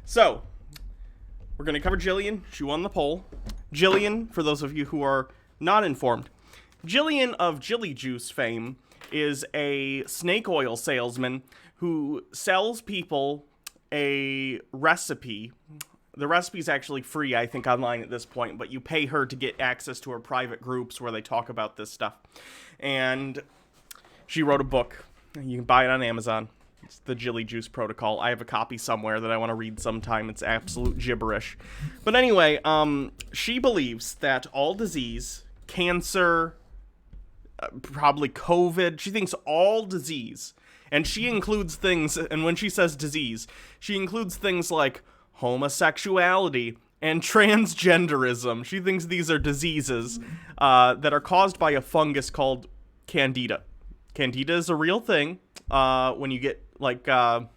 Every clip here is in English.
So, we're going to cover Jillian. She won the poll. Jillian, for those of you who are not informed, Jillian of Jilly Juice fame is a snake oil salesman who sells people a recipe. The recipe's actually free, I think, online at this point, but you pay her to get access to her private groups where they talk about this stuff. And she wrote a book. You can buy it on Amazon. It's the Jilly Juice Protocol. I have a copy somewhere that I want to read sometime. It's absolute gibberish. But anyway, she believes that all disease, cancer, probably COVID, she thinks all disease, and she includes things, and when she says disease, she includes things like homosexuality and transgenderism. She thinks these are diseases that are caused by a fungus called Candida. Candida is a real thing. When you get like an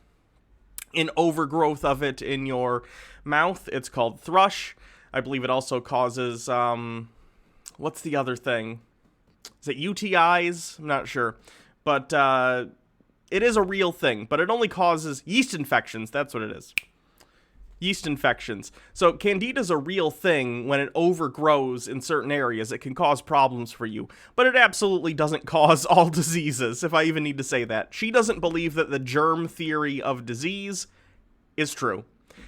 overgrowth of it in your mouth, it's called thrush. I believe it also causes what's the other thing? Is it UTIs? I'm not sure, but it is a real thing. But it only causes yeast infections. That's what it is. Yeast infections. So Candida's a real thing. When it overgrows in certain areas, it can cause problems for you. But it absolutely doesn't cause all diseases, if I even need to say that. She doesn't believe that the germ theory of disease is true.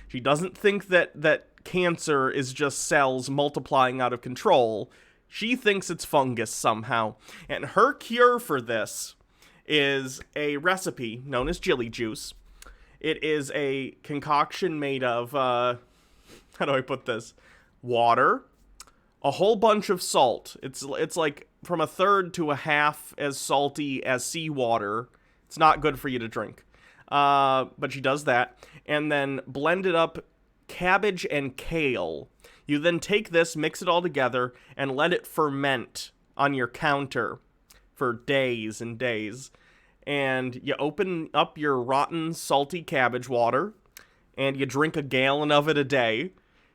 She doesn't think that cancer is just cells multiplying out of control. She thinks it's fungus somehow. And her cure for this is a recipe known as Jilly Juice. It is a concoction made of, how do I put this? Water, a whole bunch of salt. It's like from a third to a half as salty as seawater. It's not good for you to drink. But she does that. And then blended up cabbage and kale. You then take this, mix it all together, and let it ferment on your counter for days and days. And you open up your rotten, salty cabbage water, and you drink a gallon of it a day.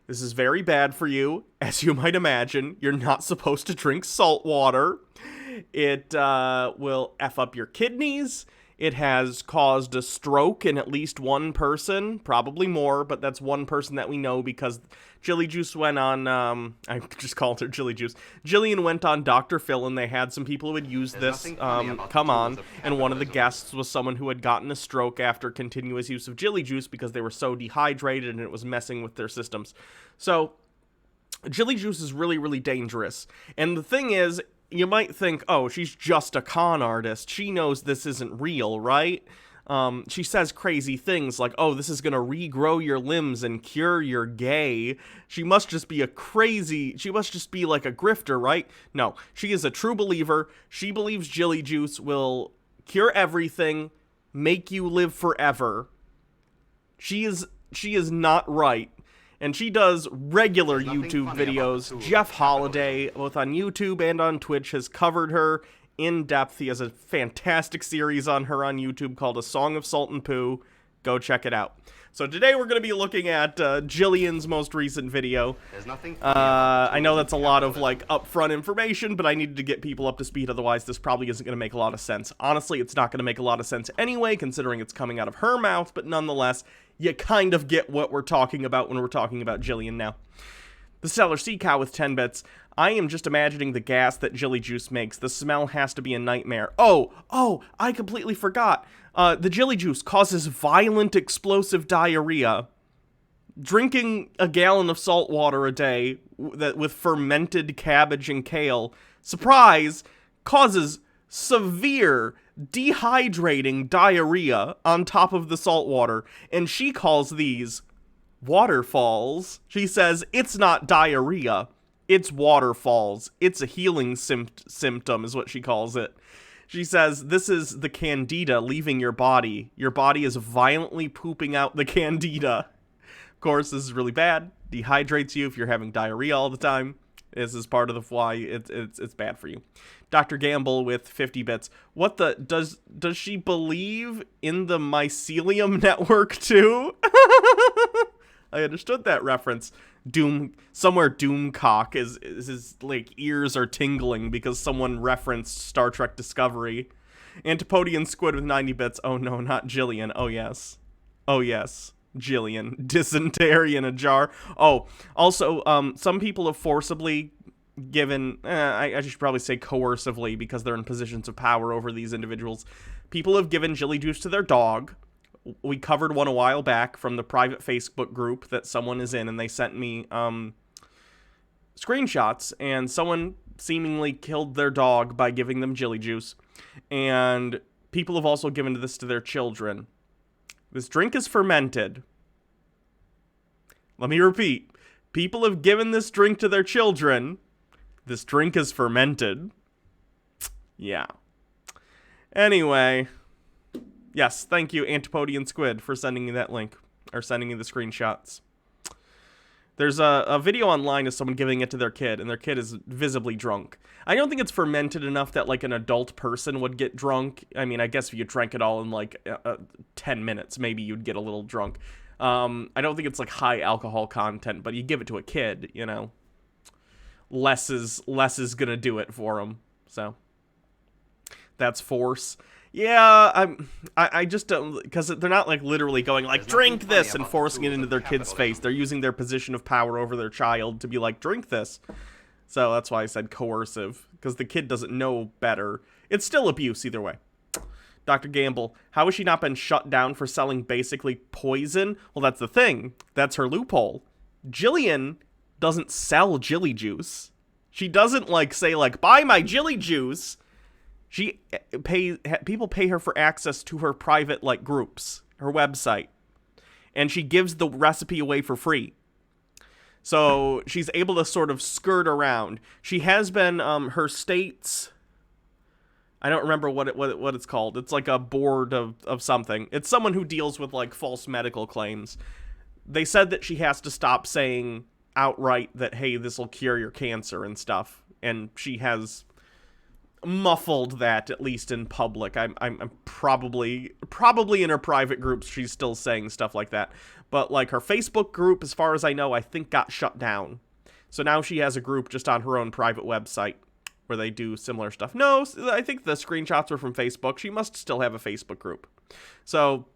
This is very bad for you, as you might imagine. You're not supposed to drink salt water. It will F up your kidneys. It has caused a stroke in at least one person, probably more, but that's one person that we know because Jilly Juice went on, I just called her Jilly Juice. Jillian went on Dr. Phil, and they had some people who had used this come on, and one of the guests was someone who had gotten a stroke after continuous use of Jilly Juice because they were so dehydrated and it was messing with their systems. So, Jilly Juice is really, really dangerous. And the thing is, you might think, oh, she's just a con artist. She knows this isn't real, right? She says crazy things like, oh, this is going to regrow your limbs and cure your gay. She must just be like a grifter, right? No, she is a true believer. She believes Jilly Juice will cure everything, make you live forever. She is not right. And she does regular YouTube videos. Jeff Holiday, both on YouTube and on Twitch, has covered her in depth. He has a fantastic series on her on YouTube called A Song of Salt and Poo. Go check it out. So today we're going to be looking at Jillian's most recent video. I know that's a lot of like upfront information, but I needed to get people up to speed, otherwise this probably isn't going to make a lot of sense. Honestly, it's not going to make a lot of sense anyway, considering it's coming out of her mouth, but nonetheless, you kind of get what we're talking about when we're talking about Jillian now. The Stellar Sea Cow with 10 bits. I am just imagining the gas that Jilly Juice makes. The smell has to be a nightmare. Oh, I completely forgot. The Jilly Juice causes violent explosive diarrhea. Drinking a gallon of salt water a day with fermented cabbage and kale, surprise, causes severe dehydrating diarrhea on top of the salt water, and she calls these waterfalls. She says it's not diarrhea, it's waterfalls. It's a healing symptom is what she calls it. She says this is the candida leaving your body. Your body is violently pooping out the candida. Of course, this is really bad. Dehydrates you if you're having diarrhea all the time. This is part of the why it's bad for you. Dr. Gamble with 50 bits. What the does she believe in the mycelium network too? I understood that reference. Doomcock is his like ears are tingling because someone referenced Star Trek Discovery. Antipodian Squid with 90 bits. Oh no, not Jillian. Oh yes. Jillian. Dysentery in a jar. Oh, also, some people have forcibly given, I should probably say coercively, because they're in positions of power over these individuals. People have given Jilly juice to their dog. We covered one a while back from the private Facebook group that someone is in, and they sent me screenshots, and someone seemingly killed their dog by giving them Jilly juice. And people have also given this to their children. This drink is fermented. Let me repeat. People have given this drink to their children. This drink is fermented. Yeah. Anyway. Yes, thank you, Antipodian Squid, for sending me that link. Or sending me the screenshots. There's a video online of someone giving it to their kid, and their kid is visibly drunk. I don't think it's fermented enough that, like, an adult person would get drunk. I mean, I guess if you drank it all in, like, 10 minutes, maybe you'd get a little drunk. I don't think it's, like, high alcohol content, but you give it to a kid, you know. Less is gonna do it for them, so. That's force. Yeah, I just don't, because they're not, like, literally going, like, drink this and forcing it into their kid's face. They're using their position of power over their child to be like, drink this. So that's why I said coercive, because the kid doesn't know better. It's still abuse either way. Dr. Gamble, how has she not been shut down for selling basically poison? Well, that's the thing. That's her loophole. Jillian doesn't sell Jilly juice. She doesn't, like, say, like, buy my Jilly juice. People pay her for access to her private, like, groups, her website, and she gives the recipe away for free. So she's able to sort of skirt around. She has been, her state's, I don't remember what it's called. It's like a board of something. It's someone who deals with, like, false medical claims. They said that she has to stop saying outright that, hey, this will cure your cancer and stuff, and she has muffled that, at least in public. I'm probably in her private groups she's still saying stuff like that, but, like, her Facebook group, as far as I know, I think got shut down. So now she has a group just on her own private website where they do similar stuff. No, I think the screenshots were from Facebook. She must still have a Facebook group. So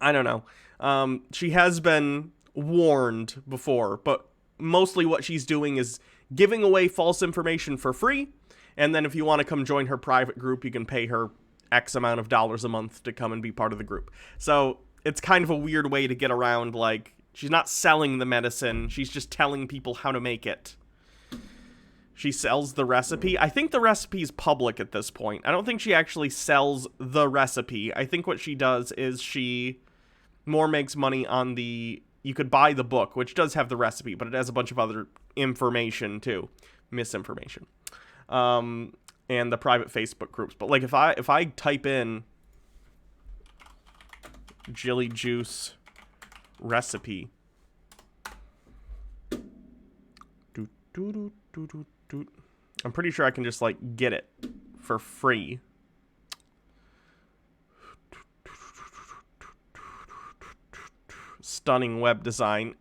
I don't know. She has been warned before, but mostly what she's doing is giving away false information for free. And then if you want to come join her private group, you can pay her X amount of dollars a month to come and be part of the group. So it's kind of a weird way to get around, like, she's not selling the medicine, she's just telling people how to make it. She sells the recipe. I think the recipe is public at this point. I don't think she actually sells the recipe. I think what she does is she more makes money on the, you could buy the book, which does have the recipe, but it has a bunch of other information too. Misinformation. And the private Facebook groups. But, like, if I type in Jilly juice recipe, I'm pretty sure I can just, like, get it for free. Stunning web design.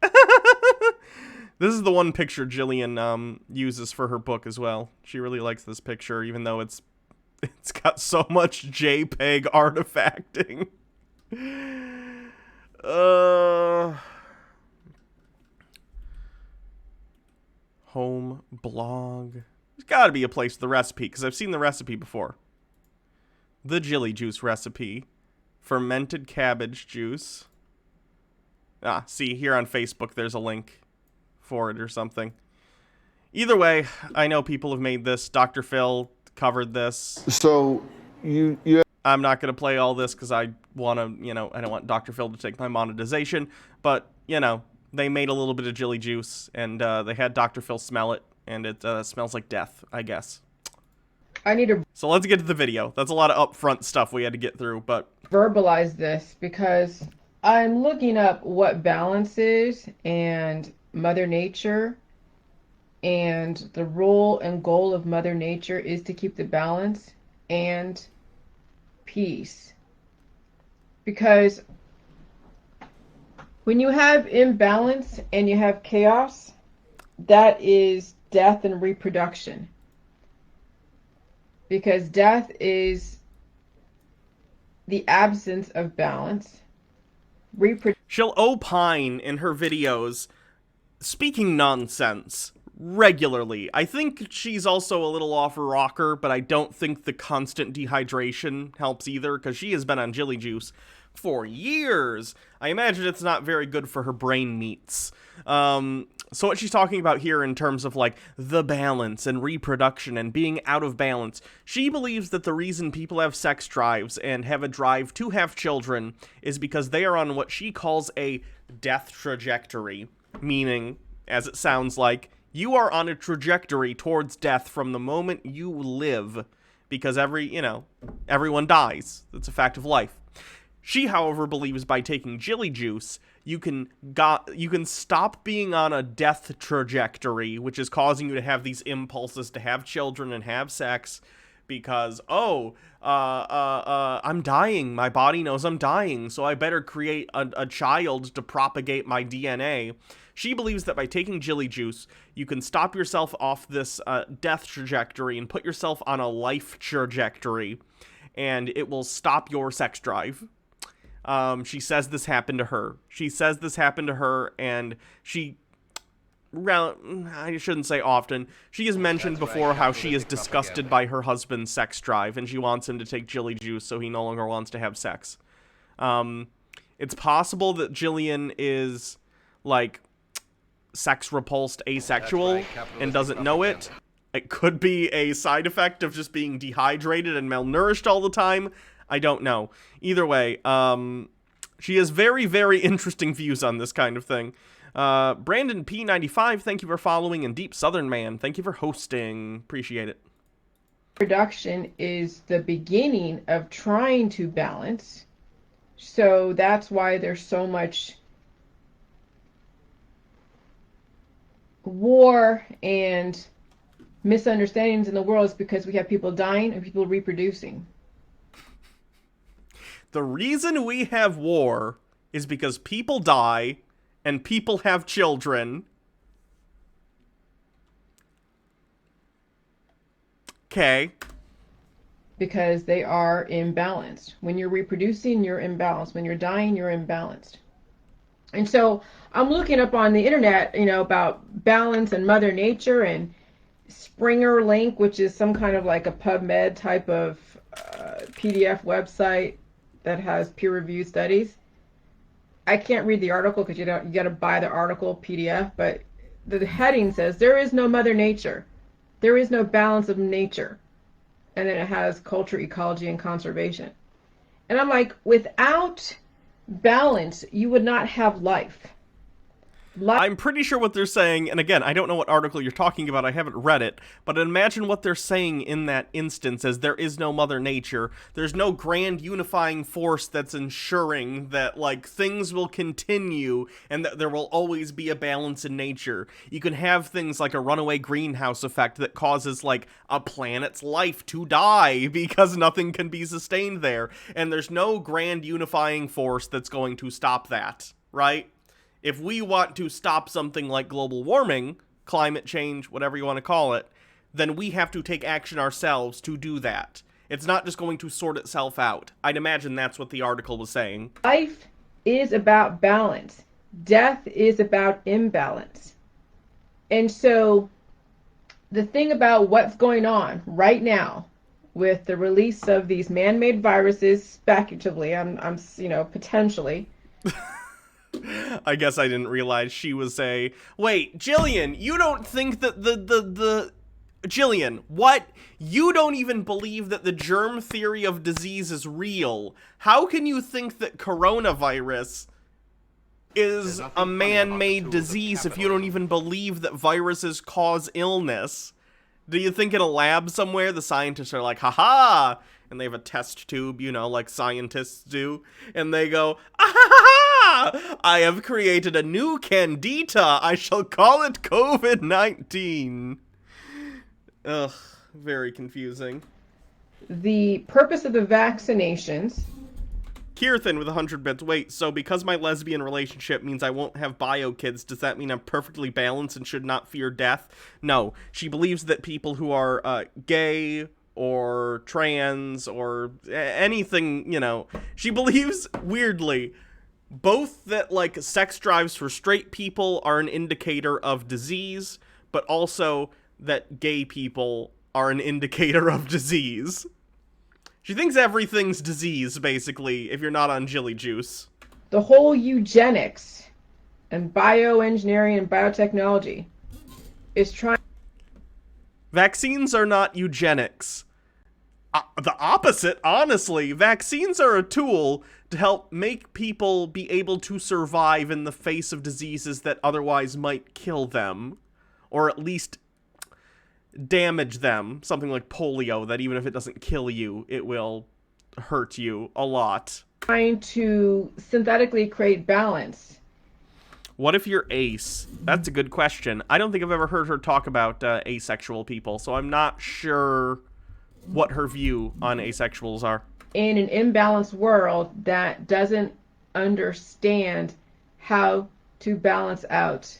This is the one picture Jillian uses for her book as well. She really likes this picture, even though it's got so much JPEG artifacting. Home blog. There's got to be a place for the recipe, because I've seen the recipe before. The Jilly juice recipe. Fermented cabbage juice. Ah, see, here on Facebook there's a link for it or something. Either way, I know people have made this. Dr. Phil covered this. So you I'm not going to play all this because I want to, you know, I don't want Dr. Phil to take my monetization, but, you know, they made a little bit of Jilly juice, and they had Dr. Phil smell it, and it smells like death, I guess. I need to So let's get to the video. That's a lot of upfront stuff we had to get through, but verbalize this because I'm looking up what balance is and Mother Nature, and the role and goal of Mother Nature is to keep the balance and peace. Because when you have imbalance and you have chaos, that is death and reproduction. Because death is the absence of balance, reproduce. She'll opine in her videos, speaking nonsense regularly. I think she's also a little off her rocker, but I don't think the constant dehydration helps either, because she has been on Jilly Juice for years. I imagine it's not very good for her brain meats. So what she's talking about here in terms of, like, the balance and reproduction and being out of balance, she believes that the reason people have sex drives and have a drive to have children is because they are on what she calls a death trajectory, meaning, as it sounds like, you are on a trajectory towards death from the moment you live, because everyone dies. That's a fact of life. She, however, believes by taking Jilly Juice, you can stop being on a death trajectory, which is causing you to have these impulses to have children and have sex, because, I'm dying. My body knows I'm dying, so I better create a child to propagate my DNA. She believes that by taking Jilly Juice, you can stop yourself off this death trajectory and put yourself on a life trajectory, and it will stop your sex drive. She says this happened to her. And I shouldn't say often, she has mentioned before how she is disgusted by her husband's sex drive, and she wants him to take Jilly Juice so he no longer wants to have sex. It's possible that Jillian is, like, sex-repulsed asexual and doesn't know it. It could be a side effect of just being dehydrated and malnourished all the time. I don't know. Either way, she has very, very interesting views on this kind of thing. Brandon P95, thank you for following, and Deep Southern Man, thank you for hosting. Appreciate it. Production is the beginning of trying to balance. So that's why there's so much war and misunderstandings in the world, is because we have people dying and people reproducing. The reason we have war is because people die and people have children. Okay. Because they are imbalanced. When you're reproducing, you're imbalanced. When you're dying, you're imbalanced. And so I'm looking up on the internet, about balance and Mother Nature, and Springer Link, which is some kind of like a PubMed type of PDF website that has peer-reviewed studies. I can't read the article because you got to buy the article PDF, but the heading says there is no Mother Nature, there is no balance of nature, and then it has culture, ecology, and conservation. And I'm like, without balance, you would not have life. I'm pretty sure what they're saying, and again, I don't know what article you're talking about, I haven't read it, but imagine what they're saying in that instance as there is no Mother Nature. There's no grand unifying force that's ensuring that, like, things will continue and that there will always be a balance in nature. You can have things like a runaway greenhouse effect that causes, like, a planet's life to die because nothing can be sustained there, and there's no grand unifying force that's going to stop that, right? If we want to stop something like global warming, climate change, whatever you want to call it, then we have to take action ourselves to do that. It's not just going to sort itself out. I'd imagine that's what the article was saying. Life is about balance. Death is about imbalance. And so the thing about what's going on right now with the release of these man-made viruses, speculatively, I'm potentially... I guess I didn't realize she was wait, Jillian, you don't think that Jillian, what? You don't even believe that the germ theory of disease is real. How can you think that coronavirus is a man-made disease if you don't even believe that viruses cause illness? Do you think in a lab somewhere the scientists are like, haha, and they have a test tube, like scientists do, and they go, ah, I have created a new candida. I shall call it COVID-19. Ugh, very confusing. The purpose of the vaccinations... Kirthan with 100 bits. Wait, so because my lesbian relationship means I won't have bio kids, does that mean I'm perfectly balanced and should not fear death? No. She believes that people who are gay or trans or anything, she believes, weirdly, both that, like, sex drives for straight people are an indicator of disease, but also that gay people are an indicator of disease. She thinks everything's disease, basically, if you're not on Jilly Juice. The whole eugenics and bioengineering and biotechnology is trying... Vaccines are not eugenics. The opposite, honestly. Vaccines are a tool to help make people be able to survive in the face of diseases that otherwise might kill them. Or at least damage them. Something like polio, that even if it doesn't kill you, it will hurt you a lot. Trying to synthetically create balance. What if you're ace? That's a good question. I don't think I've ever heard her talk about asexual people, so I'm not sure what her view on asexuals are. In an imbalanced world that doesn't understand how to balance out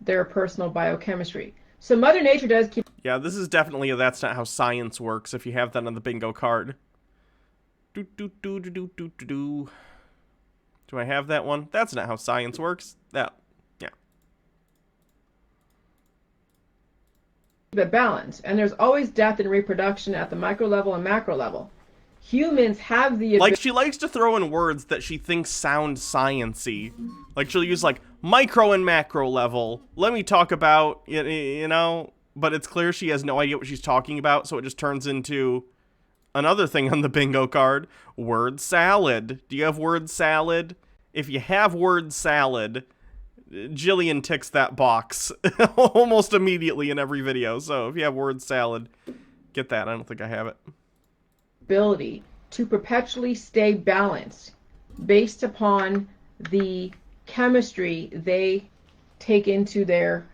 their personal biochemistry. So Mother Nature does keep... Yeah, this is definitely a that's not how science works if you have that on the bingo card. Do I have that one? That's not how science works. Yeah. The balance, and there's always death and reproduction at the micro level and macro level. Humans have the... Like, she likes to throw in words that she thinks sound science-y. Like, she'll use, like, micro and macro level. Let me talk about, you know, but it's clear she has no idea what she's talking about, so it just turns into another thing on the bingo card. Word salad. Do you have word salad? If you have word salad, Jillian ticks that box almost immediately in every video. So if you have word salad, get that. I don't think I have it. Ability to perpetually stay balanced based upon the chemistry they take into their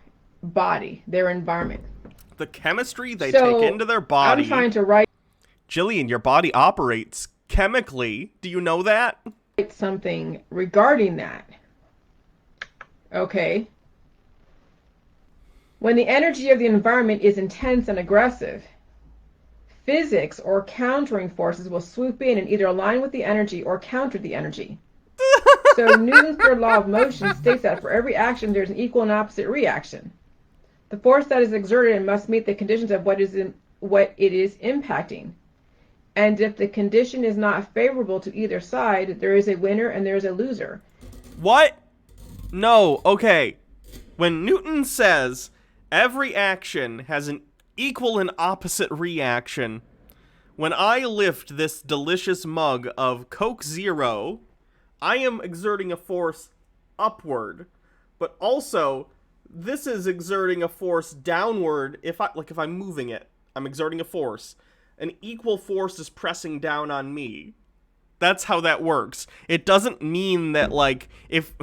body, their environment. The chemistry they take into their body? I'm trying to write... Jillian, your body operates chemically. Do you know that? Something regarding that. Okay. When the energy of the environment is intense and aggressive, physics or countering forces will swoop in and either align with the energy or counter the energy. So Newton's third law of motion states that for every action there's an equal and opposite reaction. The force that is exerted must meet the conditions of what it is impacting. And if the condition is not favorable to either side, there is a winner and there is a loser. What? No, okay. When Newton says every action has an equal and opposite reaction, when I lift this delicious mug of Coke Zero, I am exerting a force upward, but also this is exerting a force downward. If I'm moving it, I'm exerting a force. An equal force is pressing down on me. That's how that works. It doesn't mean that, like, if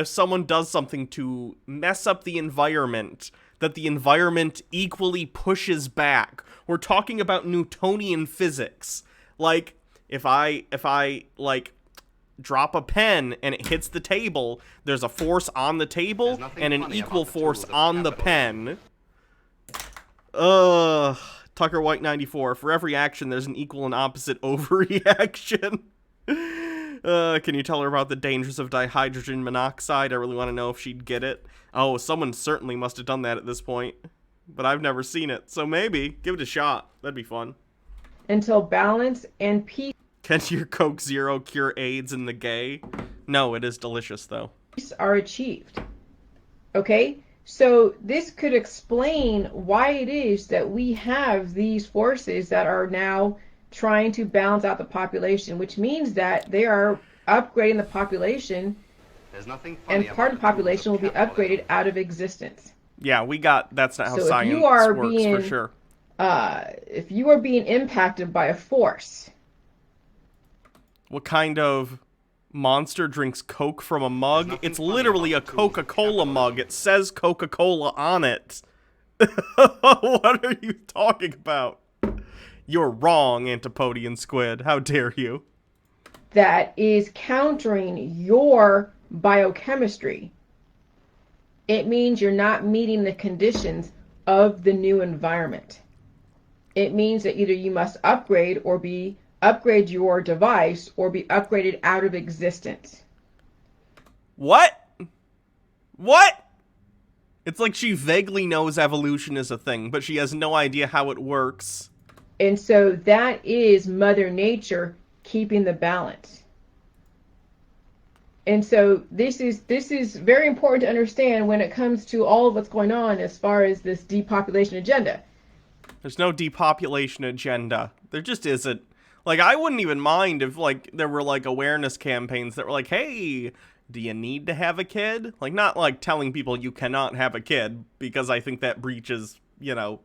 someone does something to mess up the environment, that the environment equally pushes back. We're talking about Newtonian physics. Like, if I like drop a pen and it hits the table, there's a force on the table and an equal force on the pen. Tucker White 94. For every action, there's an equal and opposite overreaction. Can you tell her about the dangers of dihydrogen monoxide? I really want to know if she'd get it. Oh, someone certainly must have done that at this point. But I've never seen it, so maybe. Give it a shot. That'd be fun. Until balance and peace... Can your Coke Zero cure AIDS in the gay? No, it is delicious, though. ...are achieved. Okay? So this could explain why it is that we have these forces that are now trying to balance out the population, which means that they are upgrading the population, and part of the population will be upgraded out of existence. Yeah, we got, that's not how so science if you are works, being, for sure. If you are being impacted by a force... What kind of monster drinks Coke from a mug? It's literally a Coca-Cola mug. It says Coca-Cola on it. What are you talking about? You're wrong, Antipodian Squid. How dare you? That is countering your biochemistry. It means you're not meeting the conditions of the new environment. It means that either you must upgrade or be upgrade your device or be upgraded out of existence. What? What? It's like she vaguely knows evolution is a thing, but she has no idea how it works. And so that is Mother Nature keeping the balance. And so this is very important to understand when it comes to all of what's going on as far as this depopulation agenda. There's no depopulation agenda. There just isn't. Like, I wouldn't even mind if, like, there were, like, awareness campaigns that were like, hey, do you need to have a kid? Like, not, like, telling people you cannot have a kid, because I think that breaches, you know,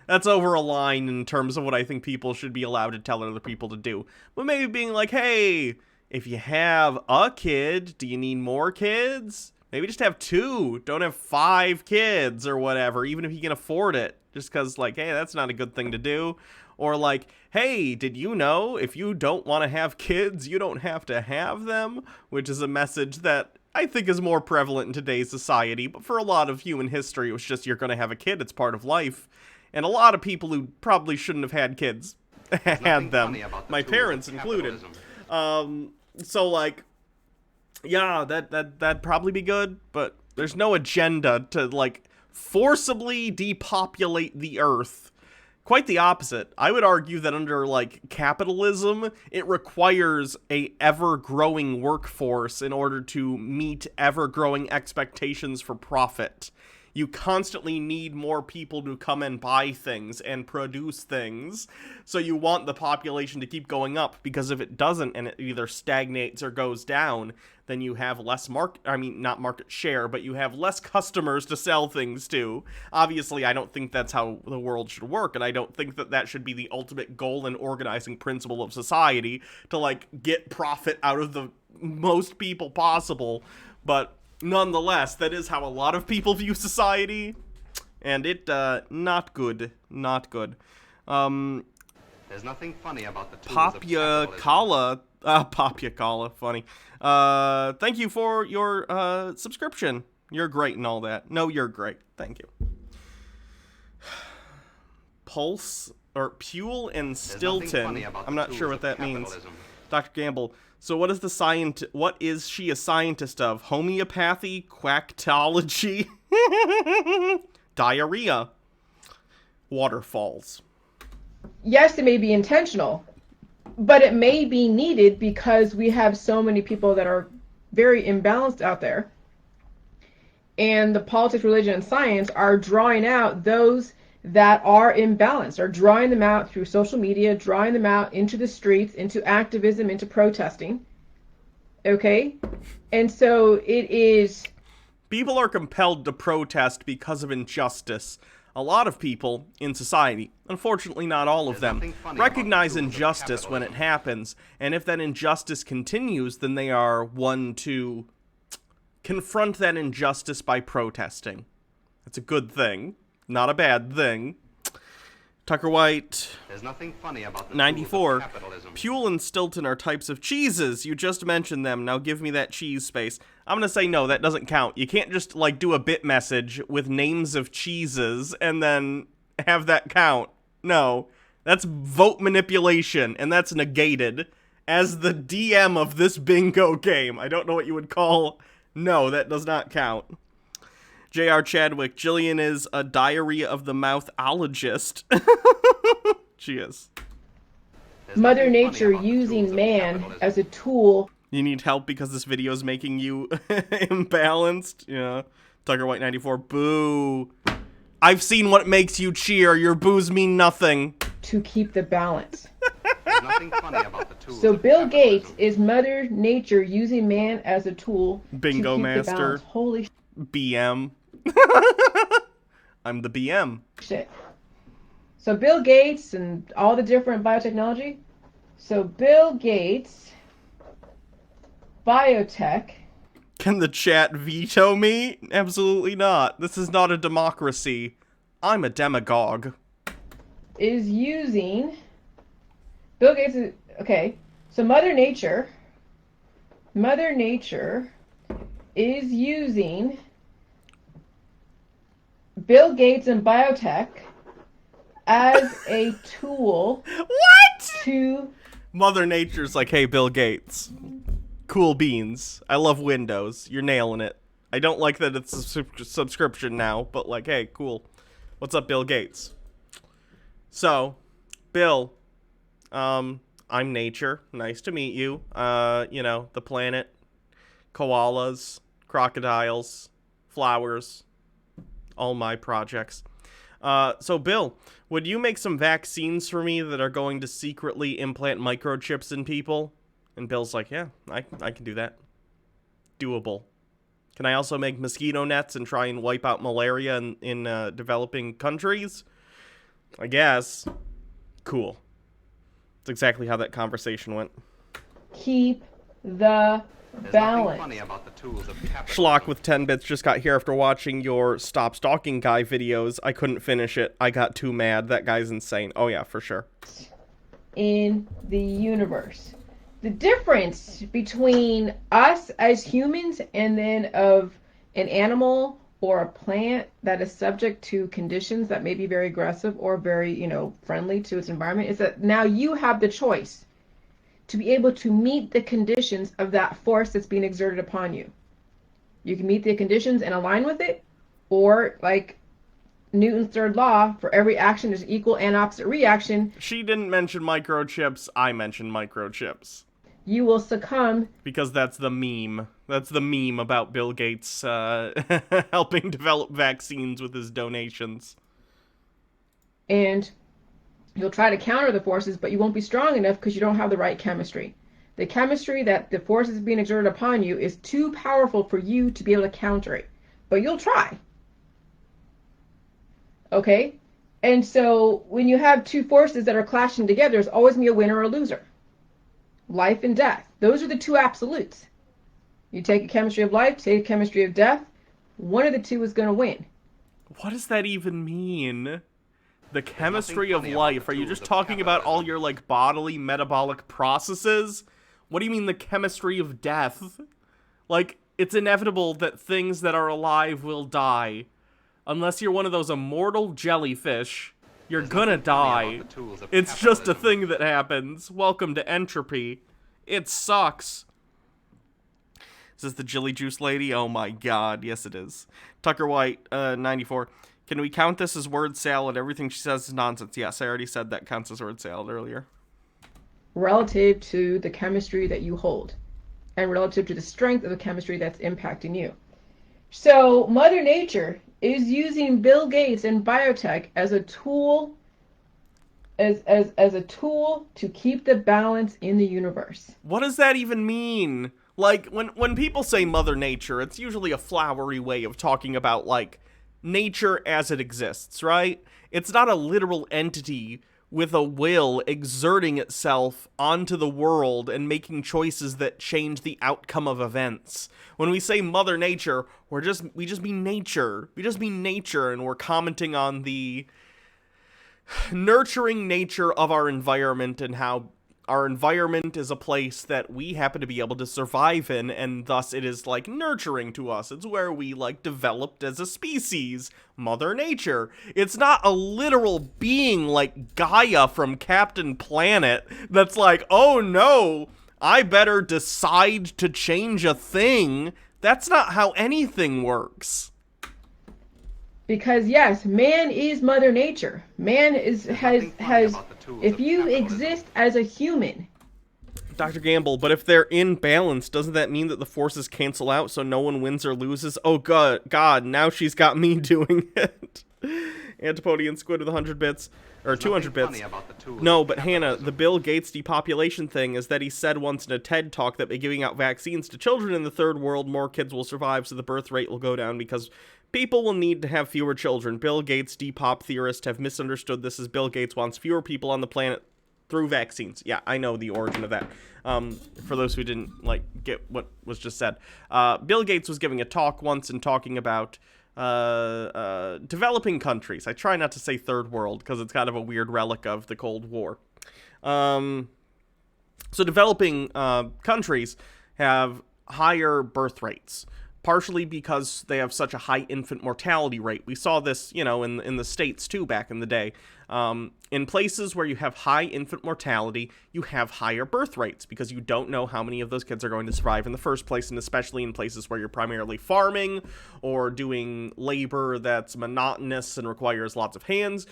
that's over a line in terms of what I think people should be allowed to tell other people to do. But maybe being like, hey, if you have a kid, do you need more kids? Maybe just have 2. Don't have 5 kids or whatever, even if you can afford it. Just because, like, hey, that's not a good thing to do. Or like, hey, did you know if you don't want to have kids, you don't have to have them? Which is a message that I think is more prevalent in today's society. But for a lot of human history, it was just you're going to have a kid. It's part of life. And a lot of people who probably shouldn't have had kids had them. My parents included. So, like, yeah, that'd probably be good. But there's no agenda to, like, forcibly depopulate the earth. Quite the opposite. I would argue that under, like, capitalism, it requires a ever-growing workforce in order to meet ever-growing expectations for profit. You constantly need more people to come and buy things and produce things, so you want the population to keep going up, because if it doesn't and it either stagnates or goes down, then you have less not market share, but you have less customers to sell things to. Obviously, I don't think that's how the world should work, and I don't think that that should be the ultimate goal and organizing principle of society, to, like, get profit out of the most people possible, but nonetheless, that is how a lot of people view society, and it, not good. Not good. There's nothing funny about the tools of Papia-Kala, funny. Thank you for your, subscription. You're great and all that. No, you're great. Thank you. Pulse, or Puel and Stilton. I'm not sure what that means. Dr. Gamble. So what is she a scientist of? Homeopathy? Quacktology? Diarrhea? Waterfalls. Yes, it may be intentional, but it may be needed because we have so many people that are very imbalanced out there. And the politics, religion, and science are drawing out those that are imbalanced, are drawing them out through social media, drawing them out into the streets, into activism, into protesting. Okay? And so it is... People are compelled to protest because of injustice. A lot of people in society, unfortunately not all of them, recognize injustice when it happens, and if that injustice continues, then they are one to confront that injustice by protesting. That's a good thing. Not a bad thing. Tucker White, There's nothing funny about the 94. capitalism. Puel and Stilton are types of cheeses. You just mentioned them. Now give me that cheese space. I'm gonna say no, that doesn't count. You can't just, like, do a bit message with names of cheeses and then have that count. No. That's vote manipulation, and that's negated as the DM of this bingo game. I don't know what you would call... No, that does not count. J.R. Chadwick, Jillian is a diarrhea of the mouth-ologist. She is. Mother Nature using man as a tool. You need help because this video is making you imbalanced? Yeah. Tucker White 94, boo. I've seen what makes you cheer. Your boos mean nothing. To keep the balance. There's nothing funny about the tools So of Bill capitalism. Gates is Mother Nature using man as a tool Bingo to keep master. the balance. Holy BM. I'm the BM. shit. So Bill Gates and all the different biotechnology. So Bill Gates, biotech. Can the chat veto me? Absolutely not. This is not a democracy. I'm a demagogue. Is using Bill Gates is okay. So Mother Nature is using Bill Gates and biotech as a tool What? to Mother Nature's like, hey, Bill Gates. Cool beans. I love Windows. You're nailing it. I don't like that it's a subscription now, but like, hey, cool. What's up, Bill Gates? So, Bill, I'm nature. Nice to meet you. The planet, koalas, crocodiles, flowers, all my projects. So Bill, would you make some vaccines for me that are going to secretly implant microchips in people? And Bill's like, yeah, I can do that. Doable. Can I also make mosquito nets and try and wipe out malaria in developing countries? I guess. Cool. That's exactly how that conversation went. Keep the There's balance. nothing funny about the tools of capitalism. Schlock with 10 bits just got here after watching your Stop Stalking Guy videos. I couldn't finish it. I got too mad. That guy's insane. Oh yeah, for sure. In the universe. The difference between us as humans and then of an animal or a plant that is subject to conditions that may be very aggressive or very, friendly to its environment is that now you have the choice to be able to meet the conditions of that force that's being exerted upon you. You can meet the conditions and align with it, or like Newton's third law, for every action there's equal and opposite reaction. She didn't mention microchips. I mentioned microchips. You will succumb. Because that's the meme. That's the meme about Bill Gates helping develop vaccines with his donations. And you'll try to counter the forces, but you won't be strong enough because you don't have the right chemistry. The chemistry that the force is being exerted upon you is too powerful for you to be able to counter it. But you'll try. Okay? And so when you have two forces that are clashing together, there's always going to be a winner or a loser. Life and death. Those are the two absolutes. You take a chemistry of life, take a chemistry of death. One of the two is going to win. What does that even mean? The chemistry of life? Are you just talking about all your, like, bodily metabolic processes? What do you mean the chemistry of death? Like, it's inevitable that things that are alive will die. Unless you're one of those immortal jellyfish, you're gonna die. It's just a thing that happens. Welcome to entropy. It sucks. Is this the Jilly Juice lady? Oh my god, yes it is. Tucker White, 94. Can we count this as word salad? Everything she says is nonsense. Yes, I already said that counts as word salad earlier. Relative to the chemistry that you hold, and relative to the strength of the chemistry that's impacting you. So Mother Nature is using Bill Gates and biotech as a tool, as a tool to keep the balance in the universe. What does that even mean? Like, when people say Mother Nature, it's usually a flowery way of talking about, like, nature as it exists, right? It's not a literal entity with a will exerting itself onto the world and making choices that change the outcome of events. When we say Mother Nature, we just mean nature. We just mean nature, and we're commenting on the nurturing nature of our environment and how our environment is a place that we happen to be able to survive in, and thus it is, like, nurturing to us. It's where we, like, developed as a species. Mother Nature. It's not a literal being like Gaia from Captain Planet that's like, oh no, I better decide to change a thing. That's not how anything works. Because yes, man is Mother Nature. Man has if you exist as a human. Dr. Gamble, but if they're in balance, doesn't that mean that the forces cancel out so no one wins or loses? Oh god, now she's got me doing it. Antipodian Squid with 100 bits. Or 200 bits. No, but Hannah, the Bill Gates depopulation thing is that he said once in a TED talk that by giving out vaccines to children in the third world, more kids will survive, so the birth rate will go down because people will need to have fewer children. Bill Gates, Depop theorists, have misunderstood this as Bill Gates wants fewer people on the planet through vaccines. Yeah, I know the origin of that. For those who didn't, like, get what was just said. Bill Gates was giving a talk once and talking about developing countries. I try not to say third world because it's kind of a weird relic of the Cold War. So developing countries have higher birth rates, partially because they have such a high infant mortality rate. We saw this, in the States too back in the day. In places where you have high infant mortality, you have higher birth rates because you don't know how many of those kids are going to survive in the first place, and especially in places where you're primarily farming or doing labor that's monotonous and requires lots of hands.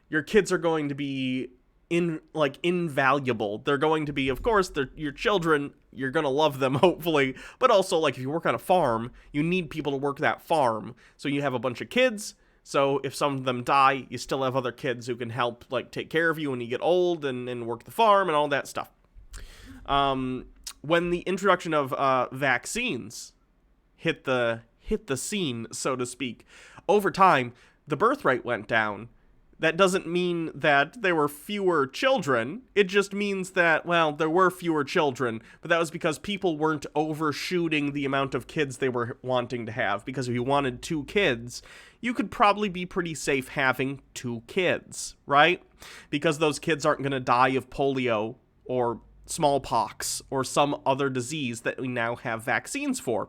Your kids are going to be invaluable. They're going to be, of course, they're your children. You're going to love them, hopefully. But also, like, if you work on a farm, you need people to work that farm. So you have a bunch of kids. So if some of them die, you still have other kids who can help, like, take care of you when you get old and work the farm and all that stuff. When the introduction of vaccines hit the scene, so to speak, over time, the birth rate went down. That doesn't mean that there were fewer children. It just means that, well, there were fewer children, but that was because people weren't overshooting the amount of kids they were wanting to have. Because if you wanted 2 kids, you could probably be pretty safe having 2 kids, right? Because those kids aren't going to die of polio or smallpox or some other disease that we now have vaccines for.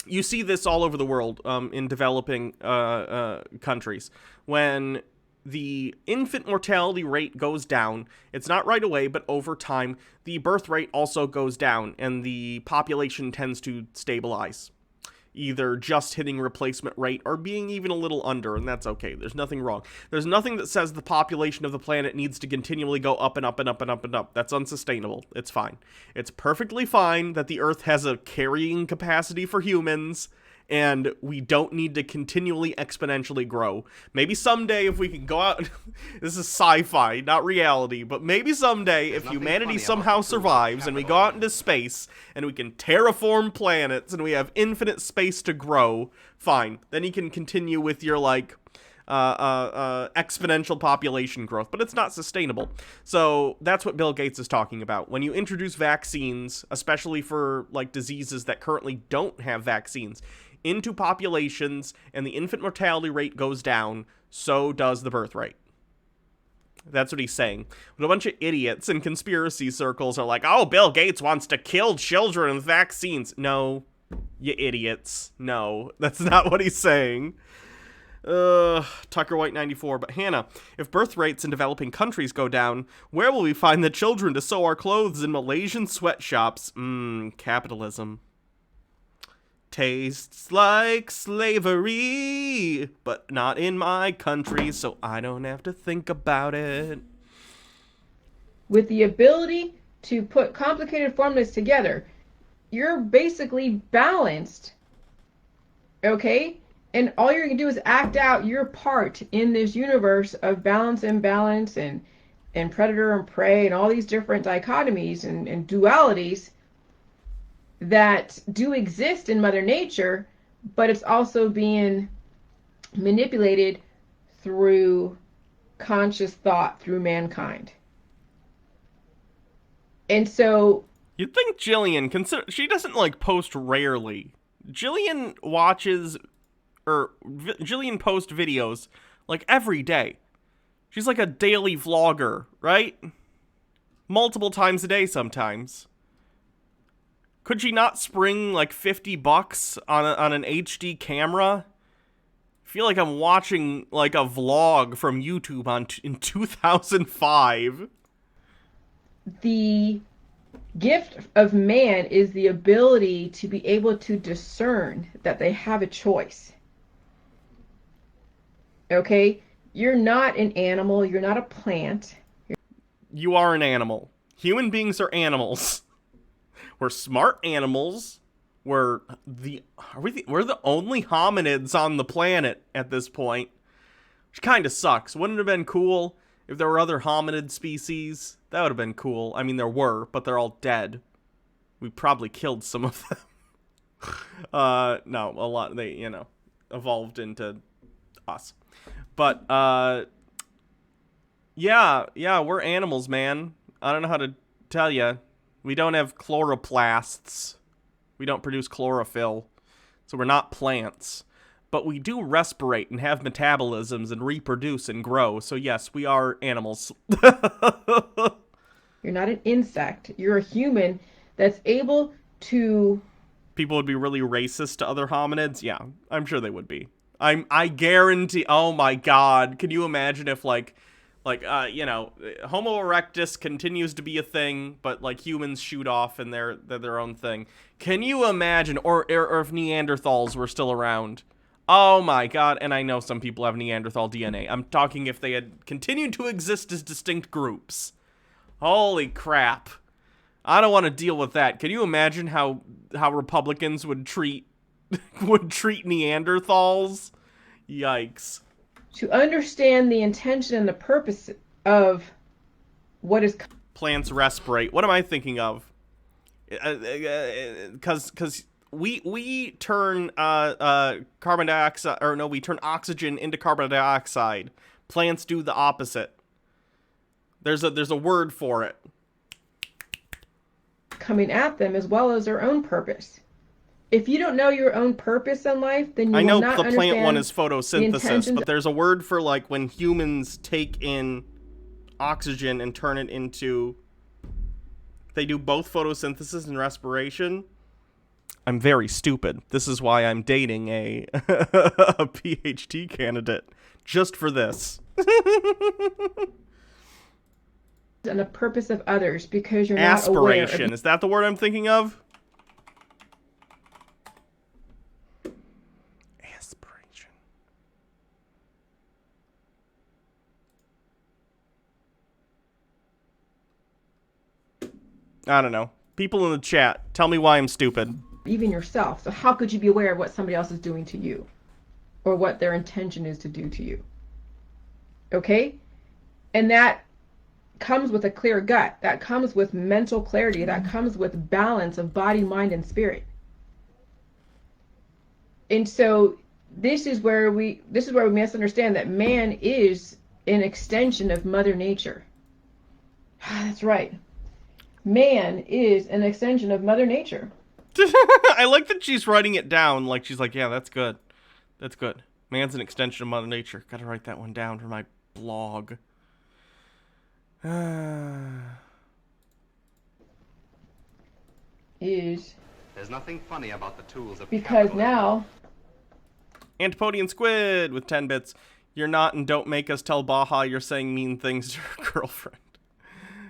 You see this all over the world in developing countries. When the infant mortality rate goes down, it's not right away, but over time, the birth rate also goes down, and the population tends to stabilize. Either just hitting replacement rate or being even a little under, and that's okay. There's nothing wrong. There's nothing that says the population of the planet needs to continually go up and up and up and up and up. That's unsustainable. It's fine. It's perfectly fine that the Earth has a carrying capacity for humans, and we don't need to continually exponentially grow. Maybe someday if we can go out... This is sci-fi, not reality, but maybe someday if humanity somehow survives and we go out into space and we can terraform planets and we have infinite space to grow, fine. Then you can continue with your, exponential population growth, but it's not sustainable. So that's what Bill Gates is talking about. When you introduce vaccines, especially for, diseases that currently don't have vaccines, into populations, and the infant mortality rate goes down, so does the birth rate. That's what he's saying. But a bunch of idiots in conspiracy circles are like, oh, Bill Gates wants to kill children with vaccines. No, you idiots. No, that's not what he's saying. Tucker White 94. But Hannah, if birth rates in developing countries go down, where will we find the children to sew our clothes in Malaysian sweatshops? Capitalism. Tastes like slavery, but not in my country, so I don't have to think about it. With the ability to put complicated formulas together, you're basically balanced, okay? And all you're going to do is act out your part in this universe of balance, imbalance, and predator and prey, and all these different dichotomies and dualities that do exist in Mother Nature, but it's also being manipulated through conscious thought, through mankind. And so... You'd think Jillian, she doesn't, post rarely. Jillian watches, Jillian posts videos, every day. She's like a daily vlogger, right? Multiple times a day sometimes. Could she not spring $50 on an HD camera? I feel like I'm watching a vlog from YouTube in 2005. The gift of man is the ability to be able to discern that they have a choice. Okay? You're not an animal. You're not a plant. You are an animal. Human beings are animals. We're smart animals. We're the only hominids on the planet at this point, which kind of sucks. Wouldn't it have been cool if there were other hominid species? That would have been cool. I mean, there were, but they're all dead. We probably killed some of them. No, a lot. They, evolved into us. But yeah, we're animals, man. I don't know how to tell you. We don't have chloroplasts. We don't produce chlorophyll. So we're not plants. But we do respirate and have metabolisms and reproduce and grow. So yes, we are animals. You're not an insect. You're a human that's able to people would be really racist to other hominids? Yeah, I'm sure they would be. I guarantee. Oh my God, can you imagine if like you know, Homo erectus continues to be a thing, but like humans shoot off and they're their own thing. Can you imagine, or if Neanderthals were still around? Oh my God, and I know some people have Neanderthal DNA. I'm talking if they had continued to exist as distinct groups. Holy crap. I don't want to deal with that. Can you imagine how Republicans would treat Neanderthals? Yikes. To understand the intention and the purpose of what is... Plants respirate. What am I thinking of? Because we turn carbon dioxide, or no, we turn oxygen into carbon dioxide. Plants do the opposite. There's a word for it. Coming at them as well as their own purpose. If you don't know your own purpose in life, then you I know will not the plant understand one is photosynthesis, but there's a word for like when humans take in oxygen and turn it into... They do both photosynthesis and respiration. I'm very stupid. This is why I'm dating a a PhD candidate just for this. And the purpose of others, because you're not aware. Aspiration. Is that the word I'm thinking of? Aspiration. I don't know. People in the chat, tell me why I'm stupid. Even yourself. So how could you be aware of what somebody else is doing to you? Or what their intention is to do to you? Okay? And that comes with a clear gut. That comes with mental clarity. That comes with balance of body, mind, and spirit. And so this is where we must understand that man is an extension of Mother Nature. That's right. Man is an extension of Mother Nature. I like that she's writing it down. Like, she's like, yeah, that's good. That's good. Man's an extension of Mother Nature. Gotta write that one down for my blog. Is... There's nothing funny about the tools of Because capitalism. now... Antipodian Squid with 10 bits. You're not, and don't make us tell Baja you're saying mean things to your girlfriend.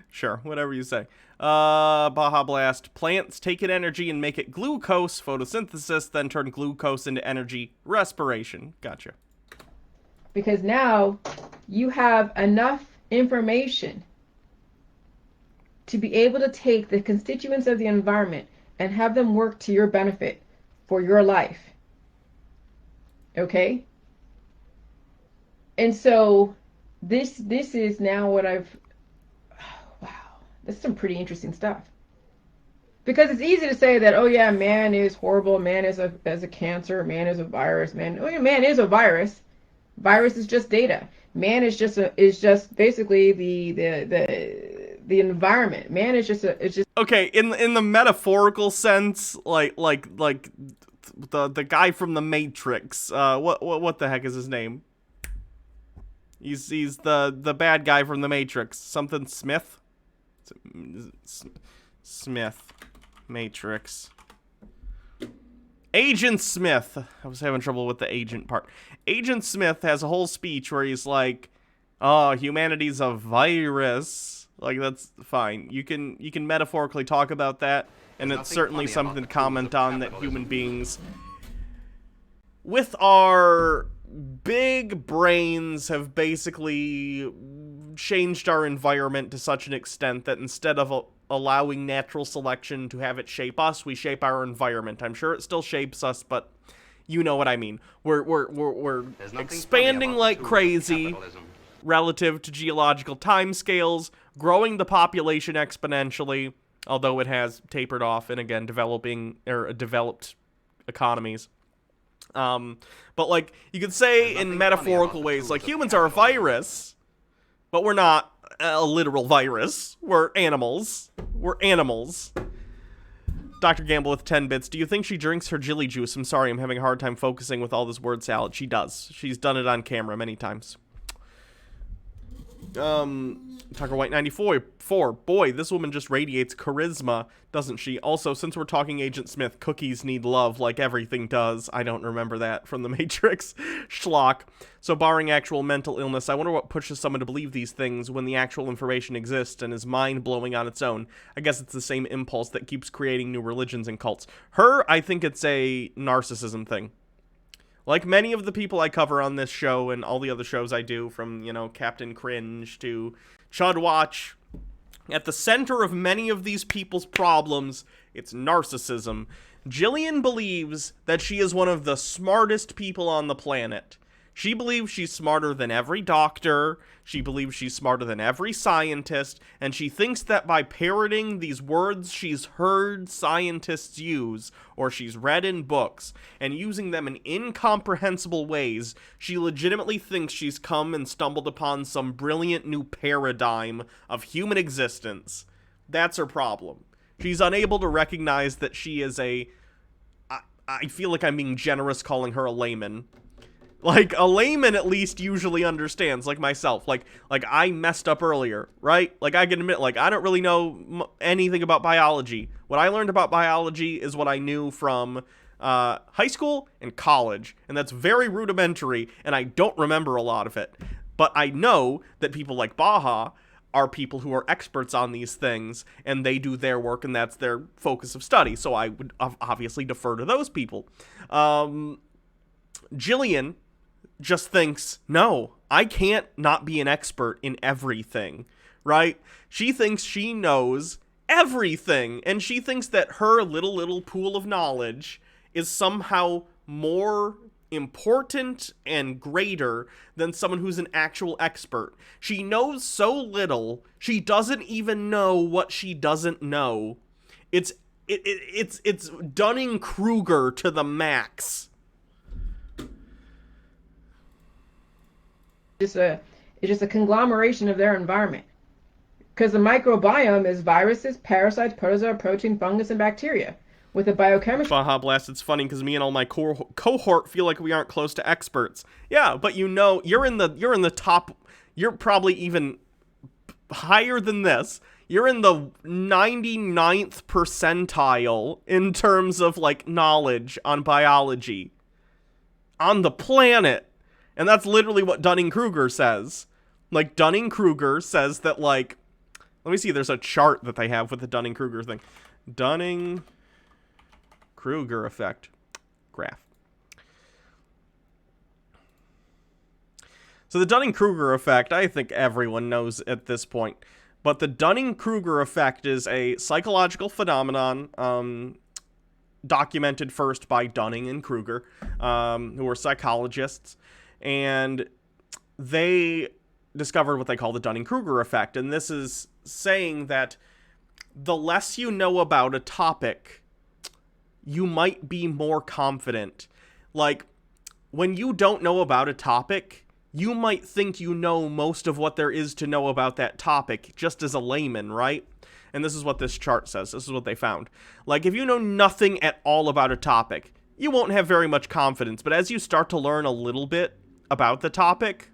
Sure, whatever you say. Baja Blast. Plants take in energy and make it glucose. Photosynthesis, then turn glucose into energy. Respiration. Gotcha. Because now you have enough information to be able to take the constituents of the environment and have them work to your benefit for your life. Okay? And so this is now what I've... Wow. This is some pretty interesting stuff. Because it's easy to say that, oh yeah, man is horrible, man is a cancer, man is a virus, man is a virus. Virus is just data. Man is just basically the environment. Man is just okay. In the metaphorical sense, like the guy from the Matrix. What the heck is his name? He's the bad guy from the Matrix. Something Smith. Smith, Matrix. Agent Smith. I was having trouble with the agent part. Agent Smith has a whole speech where he's like, "Oh, humanity's a virus." Like, that's fine. You can metaphorically talk about that, and it's certainly something to comment on, that human beings, with our big brains, have basically changed our environment to such an extent that instead of allowing natural selection to have it shape us, we shape our environment. I'm sure it still shapes us, but you know what I mean. We're expanding like crazy relative to geological timescales, growing the population exponentially, although it has tapered off in, again, developed economies. But like, you could say in metaphorical ways, like, humans are a virus, but we're not a literal virus. We're animals. We're animals. Dr. Gamble with 10 bits. Do you think she drinks her Jilly juice? I'm sorry, I'm having a hard time focusing with all this word salad. She does. She's done it on camera many times. Tucker White 94. Boy, this woman just radiates charisma, doesn't she? Also, since we're talking Agent Smith, cookies need love like everything does. I don't remember that from The Matrix. Schlock. So barring actual mental illness, I wonder what pushes someone to believe these things when the actual information exists and is mind-blowing on its own. I guess it's the same impulse that keeps creating new religions and cults. Her, I think it's a narcissism thing. Like many of the people I cover on this show and all the other shows I do, from, you know, Captain Cringe to Chud Watch, at the center of many of these people's problems, it's narcissism. Jillian believes that she is one of the smartest people on the planet. She believes she's smarter than every doctor, she believes she's smarter than every scientist, and she thinks that by parroting these words she's heard scientists use, or she's read in books, and using them in incomprehensible ways, she legitimately thinks she's come and stumbled upon some brilliant new paradigm of human existence. That's her problem. She's unable to recognize that she is I feel like I'm being generous calling her a layman. Like, a layman at least usually understands, like myself. Like I messed up earlier, right? Like, I can admit, like, I don't really know anything about biology. What I learned about biology is what I knew from high school and college, and that's very rudimentary, and I don't remember a lot of it. But I know that people like Baha are people who are experts on these things, and they do their work, and that's their focus of study, so I would obviously defer to those people. Jillian just thinks, no, I can't not be an expert in everything, right? She thinks she knows everything, and she thinks that her little pool of knowledge is somehow more important and greater than someone who's an actual expert. She knows so little, she doesn't even know what she doesn't know. It's Dunning-Kruger to the max. It's just a conglomeration of their environment. Because the microbiome is viruses, parasites, protozoa, protein, fungus, and bacteria. With a biochemistry. Baja Blast, it's funny because me and all my cohort feel like we aren't close to experts. Yeah, but you know, you're in the top. You're probably even higher than this. You're in the 99th percentile in terms of, like, knowledge on biology on the planet. And that's literally what Dunning-Kruger says. Like, Dunning-Kruger says that, like, let me see, there's a chart that they have with the Dunning-Kruger thing. Dunning-Kruger Effect graph. So the Dunning-Kruger Effect, I think everyone knows at this point. But the Dunning-Kruger Effect is a psychological phenomenon documented first by Dunning and Kruger, who were psychologists. And they discovered what they call the Dunning-Kruger effect. And this is saying that the less you know about a topic, you might be more confident. Like, when you don't know about a topic, you might think you know most of what there is to know about that topic, just as a layman, right? And this is what this chart says. This is what they found. Like, if you know nothing at all about a topic, you won't have very much confidence. But as you start to learn a little bit about the topic,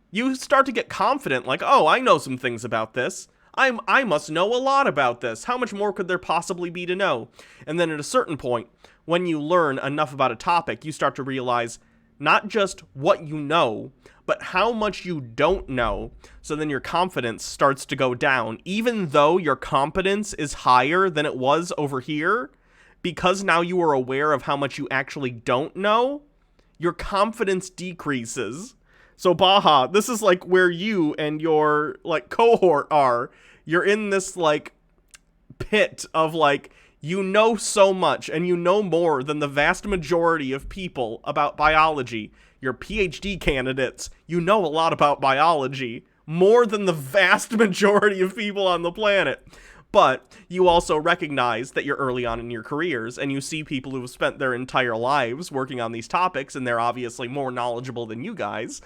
you start to get confident, like, oh, I know some things about this. I must know a lot about this. How much more could there possibly be to know? And then at a certain point, when you learn enough about a topic, you start to realize not just what you know, but how much you don't know. So then your confidence starts to go down, even though your competence is higher than it was over here, because now you are aware of how much you actually don't know. Your confidence decreases. So Baja, this is like where you and your, like, cohort are. You're in this, like, pit of, like, you know so much, and you know more than the vast majority of people about biology. Your PhD candidates, you know a lot about biology, more than the vast majority of people on the planet. But you also recognize that you're early on in your careers, and you see people who have spent their entire lives working on these topics, and they're obviously more knowledgeable than you guys.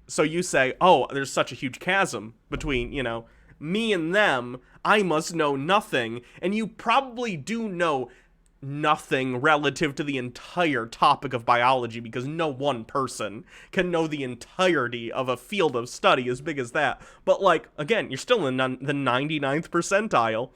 So you say, oh, there's such a huge chasm between, you know, me and them. I must know nothing. And you probably do know nothing relative to the entire topic of biology, because no one person can know the entirety of a field of study as big as that. But, like, again, you're still in the 99th percentile.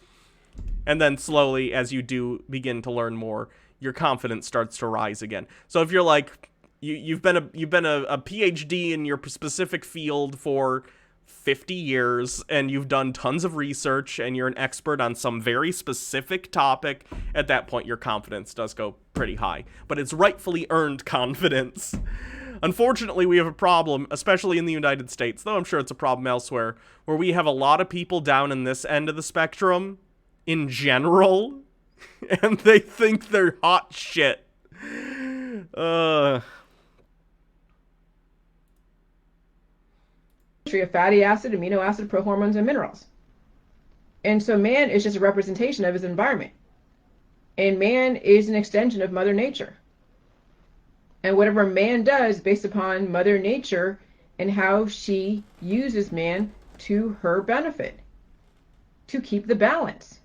And then slowly, as you do begin to learn more, your confidence starts to rise again. So if you're like, you've been a PhD in your specific field for 50 years, and you've done tons of research, and you're an expert on some very specific topic, at that point your confidence does go pretty high. But it's rightfully earned confidence. Unfortunately, we have a problem, especially in the United States, though I'm sure it's a problem elsewhere, where we have a lot of people down in this end of the spectrum in general, and they think they're hot shit. Of fatty acid, amino acid, prohormones, and minerals. And so man is just a representation of his environment. And man is an extension of Mother Nature. And whatever man does based upon Mother Nature and how she uses man to her benefit, to keep the balance.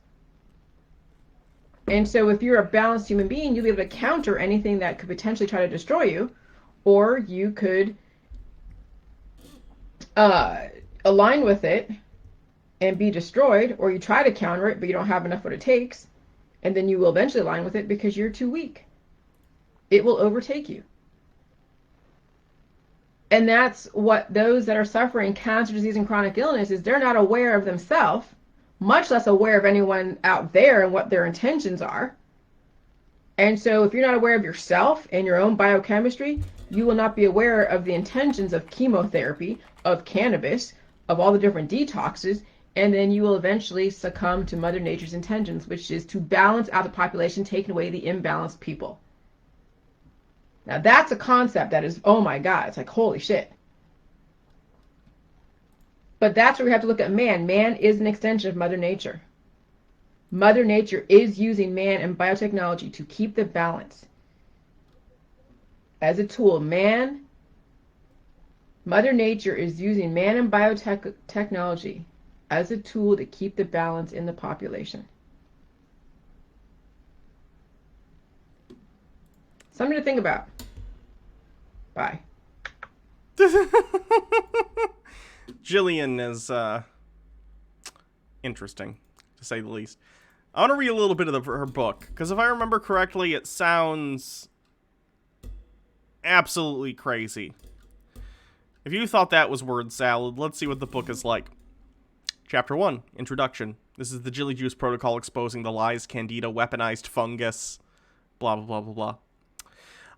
And so if you're a balanced human being, you'll be able to counter anything that could potentially try to destroy you, or you could align with it and be destroyed, or you try to counter it, but you don't have enough what it takes, and then you will eventually align with it because you're too weak. It will overtake you. And that's what those that are suffering cancer, disease, and chronic illness is. They're not aware of themselves, much less aware of anyone out there and what their intentions are. And so if you're not aware of yourself and your own biochemistry, you will not be aware of the intentions of chemotherapy, of cannabis, of all the different detoxes, and then you will eventually succumb to Mother Nature's intentions, which is to balance out the population, taking away the imbalanced people. Now that's a concept that is, oh my God, it's like, holy shit. But that's where we have to look at man. Man is an extension of Mother Nature. Mother Nature is using man and biotechnology to keep the balance. As a tool, Mother Nature is using man and biotechnology as a tool to keep the balance in the population. Something to think about. Bye. Jillian is interesting, to say the least. I want to read a little bit of her book, because if I remember correctly, it sounds absolutely crazy. If you thought that was word salad, let's see what the book is like. Chapter 1, Introduction. This is the Jilly Juice Protocol exposing the lies, candida, weaponized fungus, blah, blah, blah, blah, blah.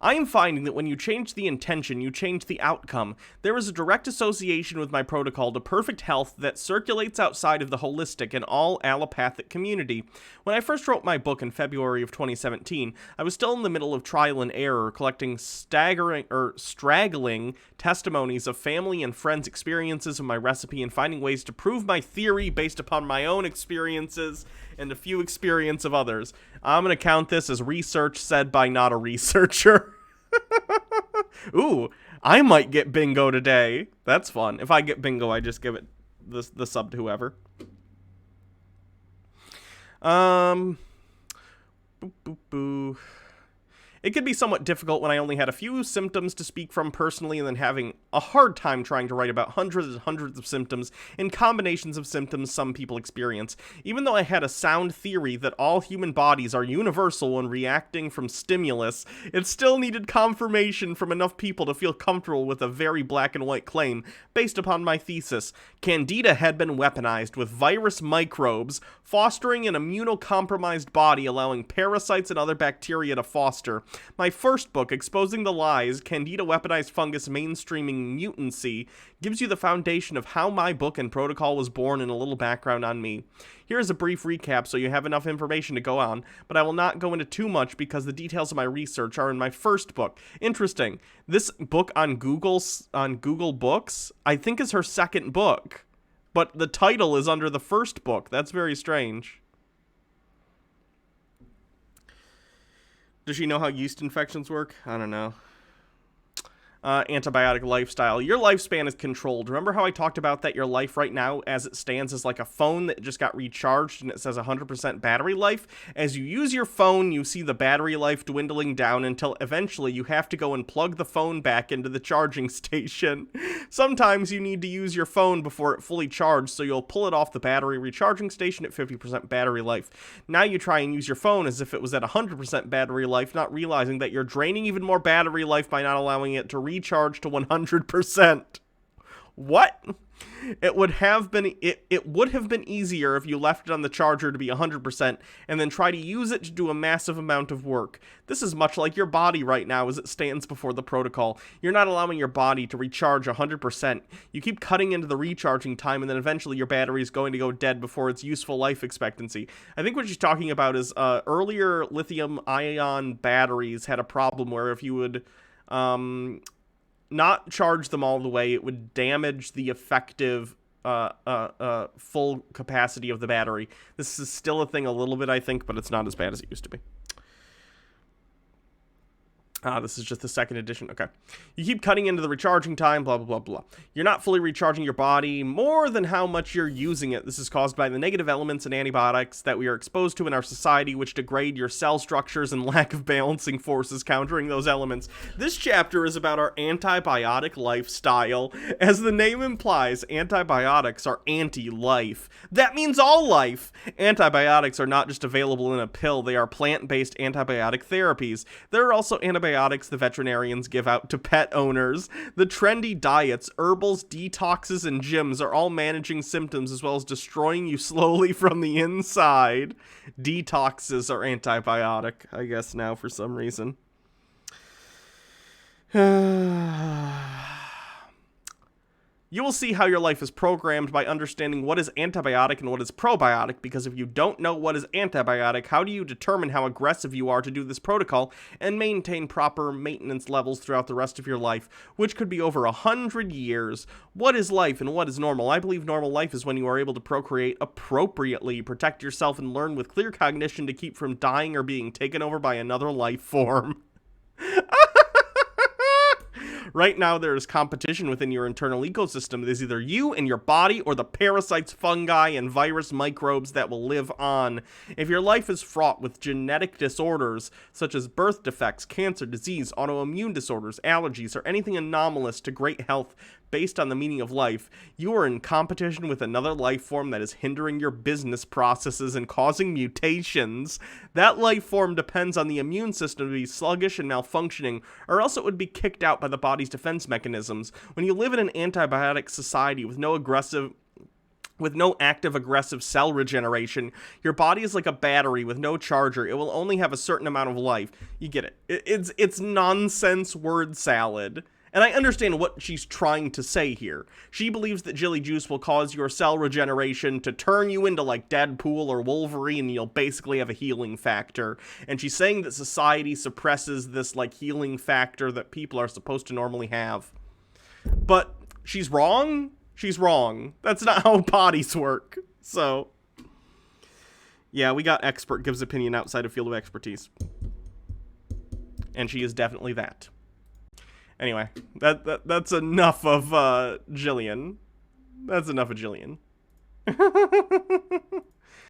I am finding that when you change the intention, you change the outcome. There is a direct association with my protocol to perfect health that circulates outside of the holistic and all allopathic community. When I first wrote my book in February of 2017, I was still in the middle of trial and error, collecting straggling testimonies of family and friends' experiences of my recipe and finding ways to prove my theory based upon my own experiences and a few experience of others. I'm going to count this as research said by not a researcher. Ooh, I might get bingo today. That's fun. If I get bingo, I just give it the sub to whoever. Boop, boop, boo. It could be somewhat difficult when I only had a few symptoms to speak from personally and then having a hard time trying to write about hundreds and hundreds of symptoms and combinations of symptoms some people experience. Even though I had a sound theory that all human bodies are universal when reacting from stimulus, it still needed confirmation from enough people to feel comfortable with a very black and white claim based upon my thesis. Candida had been weaponized with virus microbes, fostering an immunocompromised body, allowing parasites and other bacteria to foster. My first book, Exposing the Lies, Candida Weaponized Fungus Mainstreaming Mutancy, gives you the foundation of how my book and protocol was born and a little background on me. Here is a brief recap so you have enough information to go on, but I will not go into too much because the details of my research are in my first book. Interesting. This book on Google Books, I think is her second book, but the title is under the first book. That's very strange. Does she know how yeast infections work? I don't know. antibiotic lifestyle. Your lifespan is controlled. Remember how I talked about that your life right now as it stands is like a phone that just got recharged and it says 100% battery life? As you use your phone, you see the battery life dwindling down until eventually you have to go and plug the phone back into the charging station. Sometimes you need to use your phone before it fully charged, so you'll pull it off the battery recharging station at 50% battery life. Now you try and use your phone as if it was at 100% battery life, not realizing that you're draining even more battery life by not allowing it to recharge to 100%. What? It would have been easier if you left it on the charger to be 100% and then try to use it to do a massive amount of work. This is much like your body right now as it stands before the protocol. You're not allowing your body to recharge 100%. You keep cutting into the recharging time, and then eventually your battery is going to go dead before its useful life expectancy. I think what she's talking about is earlier lithium-ion batteries had a problem where if you would not charge them all the way, it would damage the effective full capacity of the battery. This is still a thing a little bit, I think, but it's not as bad as it used to be. This is just the second edition. Okay. You keep cutting into the recharging time, blah, blah, blah, blah. You're not fully recharging your body more than how much you're using it. This is caused by the negative elements and antibiotics that we are exposed to in our society, which degrade your cell structures and lack of balancing forces countering those elements. This chapter is about our antibiotic lifestyle. As the name implies, antibiotics are anti-life. That means all life. Antibiotics are not just available in a pill. They are plant-based antibiotic therapies. There are also antibiotics the veterinarians give out to pet owners. The trendy diets, herbals, detoxes, and gyms are all managing symptoms as well as destroying you slowly from the inside. Detoxes are antibiotic, I guess now for some reason. You will see how your life is programmed by understanding what is antibiotic and what is probiotic, because if you don't know what is antibiotic, how do you determine how aggressive you are to do this protocol and maintain proper maintenance levels throughout the rest of your life, which could be over 100 years? What is life and what is normal? I believe normal life is when you are able to procreate appropriately, protect yourself, and learn with clear cognition to keep from dying or being taken over by another life form. Right now, there is competition within your internal ecosystem. It is either you and your body or the parasites, fungi, and virus microbes that will live on. If your life is fraught with genetic disorders, such as birth defects, cancer, disease, autoimmune disorders, allergies, or anything anomalous to great health based on the meaning of life, you are in competition with another life form that is hindering your business processes and causing mutations. That life form depends on the immune system to be sluggish and malfunctioning, or else it would be kicked out by the body's defense mechanisms. When you live in an antibiotic society with no active aggressive cell regeneration, your body is like a battery with no charger. It will only have a certain amount of life. You get it. It's nonsense word salad. And I understand what she's trying to say here. She believes that Jilly Juice will cause your cell regeneration to turn you into like Deadpool or Wolverine, and you'll basically have a healing factor. And she's saying that society suppresses this like healing factor that people are supposed to normally have. But she's wrong? She's wrong. That's not how bodies work. So, yeah, we got expert gives opinion outside of field of expertise. And she is definitely that. Anyway, that's enough of Jillian. That's enough of Jillian.